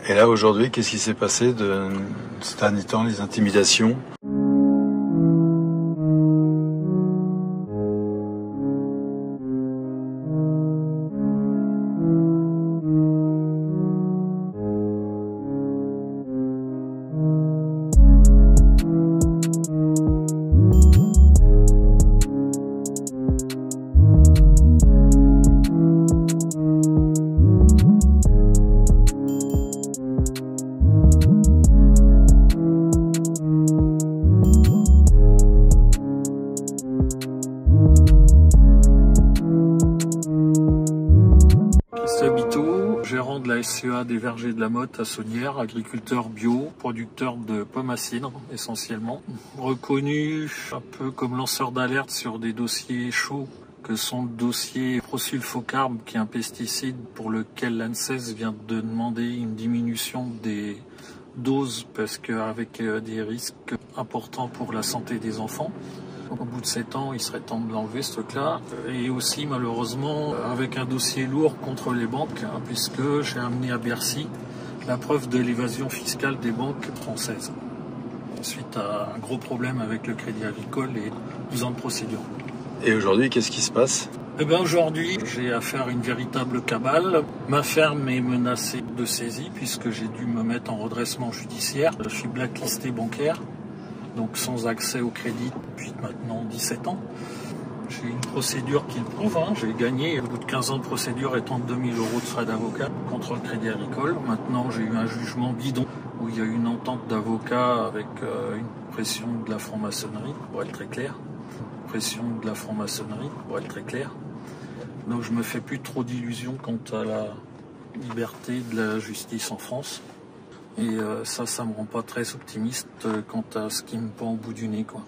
Et là, aujourd'hui, qu'est-ce qui s'est passé de ces derniers temps, les intimidations? Gérant de la SCA des Vergers de la Motte à Saunières, agriculteur bio, producteur de pommes à cidre essentiellement. Reconnu un peu comme lanceur d'alerte sur des dossiers chauds que sont le dossier prosulfocarbe, qui est un pesticide pour lequel l'ANSES vient de demander une diminution des doses parce qu'avec des risques importants pour la santé des enfants. Au bout de 7 ans, il serait temps de l'enlever, ce truc-là. Et aussi, malheureusement, avec un dossier lourd contre les banques, puisque j'ai amené à Bercy la preuve de l'évasion fiscale des banques françaises. Suite à un gros problème avec le Crédit Agricole et 12 ans de procédure. Et aujourd'hui, qu'est-ce qui se passe? Eh bien, aujourd'hui, j'ai affaire à une véritable cabale. Ma ferme est menacée de saisie, puisque j'ai dû me mettre en redressement judiciaire. Je suis blacklisté bancaire. Donc sans accès au crédit depuis maintenant 17 ans. J'ai une procédure qui le prouve, j'ai gagné au bout de 15 ans de procédure et 32 000 € de frais d'avocat contre le Crédit Agricole. Maintenant j'ai eu un jugement bidon où il y a eu une entente d'avocat avec une pression de la franc-maçonnerie, pour être très clair. Pression de la franc-maçonnerie, pour être très clair. Donc je me fais plus trop d'illusions quant à la liberté de la justice en France. Et ça me rend pas très optimiste quant à ce qui me pend au bout du nez, quoi.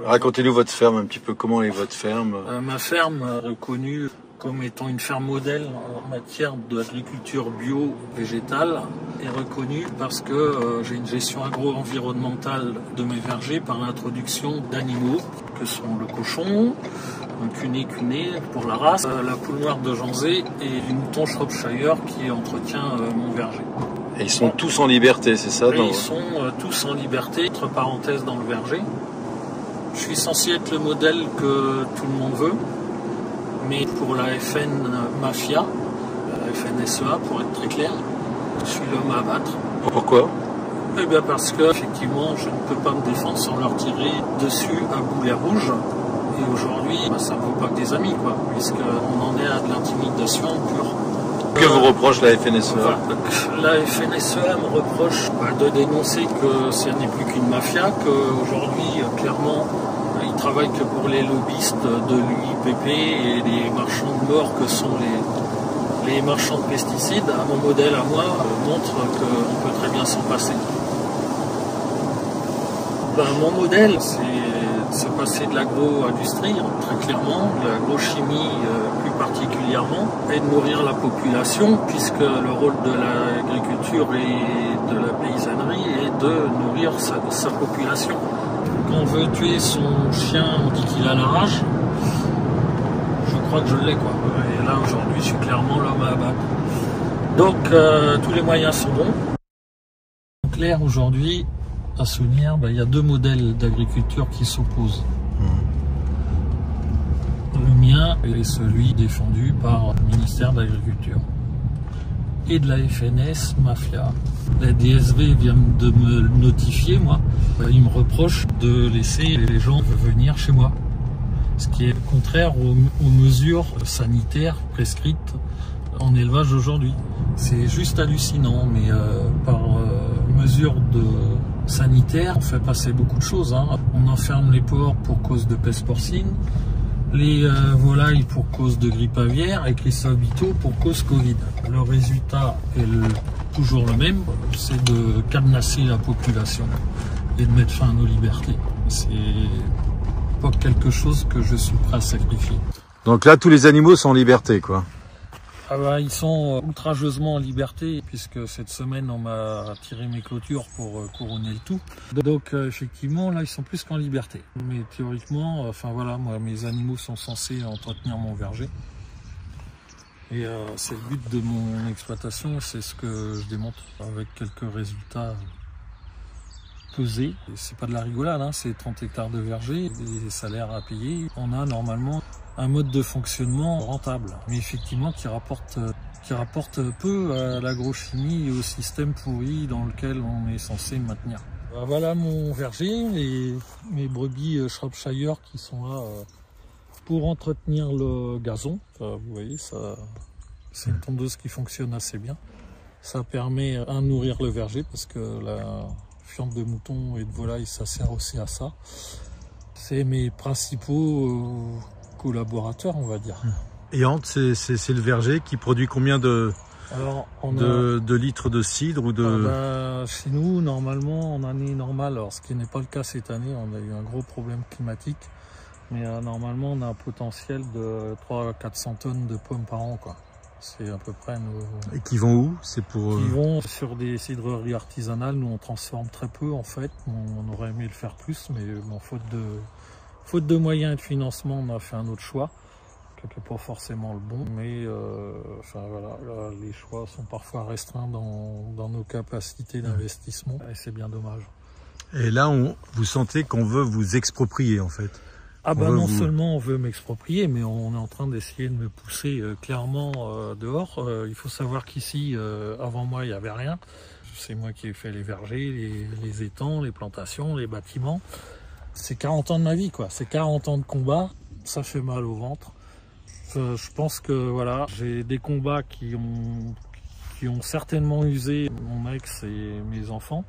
Racontez-nous votre ferme un petit peu, comment est votre ferme? Ma ferme, reconnue comme étant une ferme modèle en matière d'agriculture bio-végétale, est reconnue parce que j'ai une gestion agro-environnementale de mes vergers par l'introduction d'animaux, que sont le cochon, un cuné pour la race, la poule noire de Janzé et le mouton Shropshire qui entretient mon verger. Et ils sont tous en liberté, c'est ça? Ils sont tous en liberté, entre parenthèses dans le verger. Je suis censé être le modèle que tout le monde veut, mais pour la FN Mafia, la FNSEA pour être très clair, je suis l'homme à abattre. Pourquoi? Eh bien parce que, effectivement, je ne peux pas me défendre sans leur tirer dessus un boulet rouge. Et aujourd'hui, ça ne vaut pas que des amis, quoi, puisqu'on en est à de l'intimidation pure. Que vous reproche la FNSEA? La FNSEA me reproche de dénoncer que ce n'est plus qu'une mafia, qu'aujourd'hui, clairement, ils travaillent que pour les lobbyistes de l'UIPP et les marchands de mort que sont les marchands de pesticides. Mon modèle à moi montre qu'on peut très bien s'en passer. Mon modèle, c'est se passer de l'agro-industrie, très clairement, de l'agrochimie plus particulièrement, et de nourrir la population, puisque le rôle de l'agriculture et de la paysannerie est de nourrir sa population. Quand on veut tuer son chien, on dit qu'il a la rage. Je crois que je l'ai, quoi. Et là, aujourd'hui, je suis clairement l'homme à abattre. Donc, tous les moyens sont bons. En clair, aujourd'hui, à Saunières, il y a deux modèles d'agriculture qui s'opposent. Le mien est celui défendu par le ministère de l'Agriculture et de la FNS Mafia. La DSV vient de me notifier, moi. Il me reproche de laisser les gens venir chez moi. Ce qui est contraire aux mesures sanitaires prescrites en élevage aujourd'hui. C'est juste hallucinant, mais par mesure sanitaire, on fait passer beaucoup de choses. On enferme les porcs pour cause de peste porcine, les volailles pour cause de grippe aviaire et Christophe Bito pour cause Covid. Le résultat est toujours le même, c'est de cadenasser la population et de mettre fin à nos libertés. C'est pas quelque chose que je suis prêt à sacrifier. Donc là, tous les animaux sont en liberté, quoi. Ils sont outrageusement en liberté, puisque cette semaine on m'a tiré mes clôtures pour couronner le tout. Donc effectivement là ils sont plus qu'en liberté. Mais théoriquement, moi mes animaux sont censés entretenir mon verger. Et c'est le but de mon exploitation, c'est ce que je démontre avec quelques résultats pesés. C'est pas de la rigolade, hein, c'est 30 hectares de verger, des salaires à payer. On a normalement un mode de fonctionnement rentable, mais effectivement qui rapporte peu à l'agrochimie et au système pourri dans lequel on est censé maintenir. Voilà mon verger et mes brebis Shropshire qui sont là pour entretenir le gazon. Vous voyez, ça, c'est une tondeuse qui fonctionne assez bien. Ça permet à nourrir le verger parce que la fiente de mouton et de volaille, ça sert aussi à ça. C'est mes principaux collaborateurs, on va dire. Et Ante, c'est le verger qui produit combien de litres de cidre ou de... Chez nous, normalement, en année normale, alors ce qui n'est pas le cas cette année, on a eu un gros problème climatique, mais normalement, on a un potentiel de 300-400 tonnes de pommes par an, quoi. C'est à peu près nos... Et qui vont où? C'est pour... Qui vont sur des cidreries artisanales. Nous, on transforme très peu, en fait. On aurait aimé le faire plus, mais bon, faute de moyens et de financement, on a fait un autre choix. Qui n'est pas forcément le bon, mais enfin, voilà, là, les choix sont parfois restreints dans nos capacités d'investissement, et c'est bien dommage. Et là, vous sentez qu'on veut vous exproprier, en fait? Ah ben non seulement on veut m'exproprier, mais on est en train d'essayer de me pousser clairement dehors. Il faut savoir qu'ici, avant moi, il n'y avait rien. C'est moi qui ai fait les vergers, les étangs, les plantations, les bâtiments. C'est 40 ans de ma vie, quoi. C'est 40 ans de combat, ça fait mal au ventre. Je pense que voilà, j'ai des combats qui ont certainement usé mon ex et mes enfants.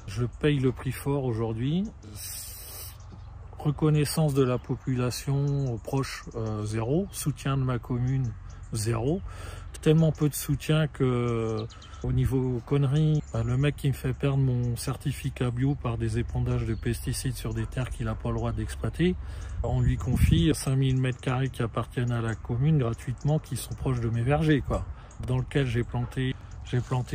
Je paye le prix fort aujourd'hui. Reconnaissance de la population proche, zéro. Soutien de ma commune, zéro. Tellement peu de soutien que au niveau conneries, le mec qui me fait perdre mon certificat bio par des épandages de pesticides sur des terres qu'il n'a pas le droit d'exploiter, on lui confie 5000 m² qui appartiennent à la commune gratuitement, qui sont proches de mes vergers, quoi, dans lequel j'ai planté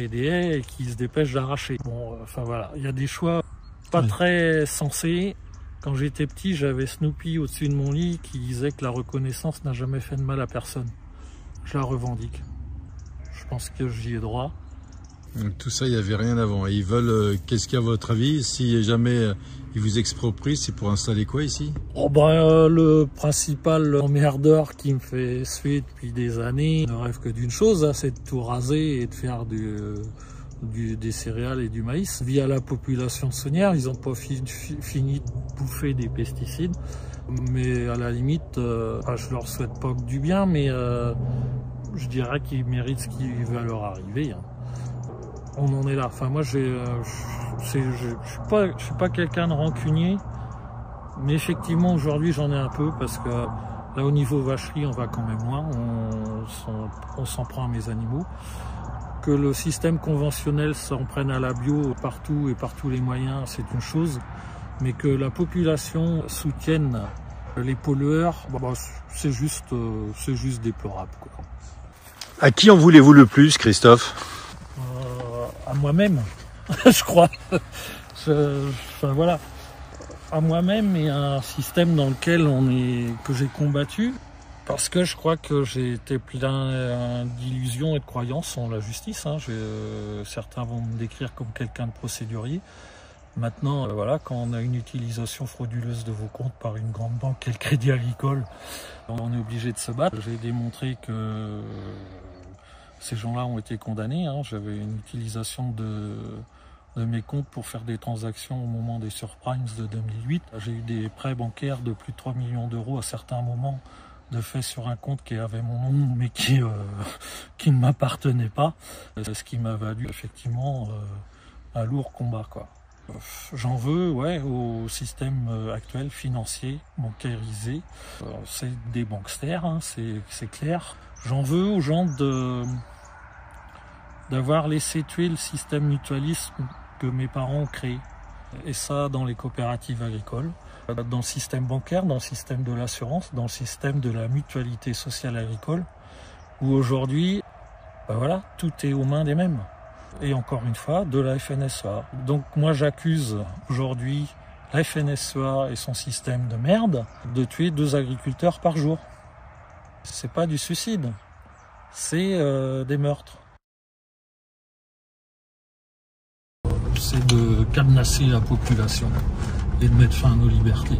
des haies et qui se dépêchent d'arracher. Bon, enfin voilà, il y a des choix pas très sensés. Quand j'étais petit, j'avais Snoopy au-dessus de mon lit qui disait que la reconnaissance n'a jamais fait de mal à personne. Je la revendique. Je pense que j'y ai droit. Donc tout ça, il n'y avait rien avant. Et ils veulent, qu'est-ce qu'il y a à votre avis? Si jamais ils vous exproprient, c'est pour installer quoi ici? Oh ben, le principal emmerdeur qui me fait suer depuis des années ne rêve que d'une chose, hein, c'est de tout raser et de faire des céréales et du maïs. Via la population de saunière, ils n'ont pas fini de bouffer des pesticides. Mais à la limite, je leur souhaite pas que du bien, mais je dirais qu'ils méritent ce qui va leur arriver. Hein. On en est là. Enfin, moi, je suis pas quelqu'un de rancunier, mais effectivement, aujourd'hui, j'en ai un peu parce que là, au niveau vacherie, on va quand même loin. On s'en prend à mes animaux. Que le système conventionnel s'en prenne à la bio partout et par tous les moyens, c'est une chose. Mais que la population soutienne les pollueurs, c'est juste déplorable, quoi. À qui en voulez-vous le plus, Christophe? À moi-même, je crois. Enfin voilà, à moi-même et à un système dans lequel que j'ai combattu, parce que je crois que j'ai été plein d'illusions et de croyances en la justice. Hein. Certains vont me décrire comme quelqu'un de procédurier. Maintenant, voilà, quand on a une utilisation frauduleuse de vos comptes par une grande banque, quel Crédit Agricole, on est obligé de se battre. J'ai démontré que ces gens-là ont été condamnés. Hein. J'avais une utilisation de mes comptes pour faire des transactions au moment des subprimes de 2008. J'ai eu des prêts bancaires de plus de 3 millions d'euros à certains moments de fait sur un compte qui avait mon nom, mais qui ne m'appartenait pas. Ce qui m'a valu effectivement un lourd combat, quoi. J'en veux au système actuel financier, bancarisé. C'est des banksters, hein, c'est clair. J'en veux aux gens d'avoir laissé tuer le système mutualisme que mes parents ont créé. Et ça dans les coopératives agricoles, dans le système bancaire, dans le système de l'assurance, dans le système de la mutualité sociale agricole, où aujourd'hui, voilà, tout est aux mains des mêmes. Et encore une fois, de la FNSEA. Donc moi j'accuse aujourd'hui la FNSEA et son système de merde de tuer 2 agriculteurs par jour. C'est pas du suicide. c'est des meurtres. C'est de cadenasser la population et de mettre fin à nos libertés.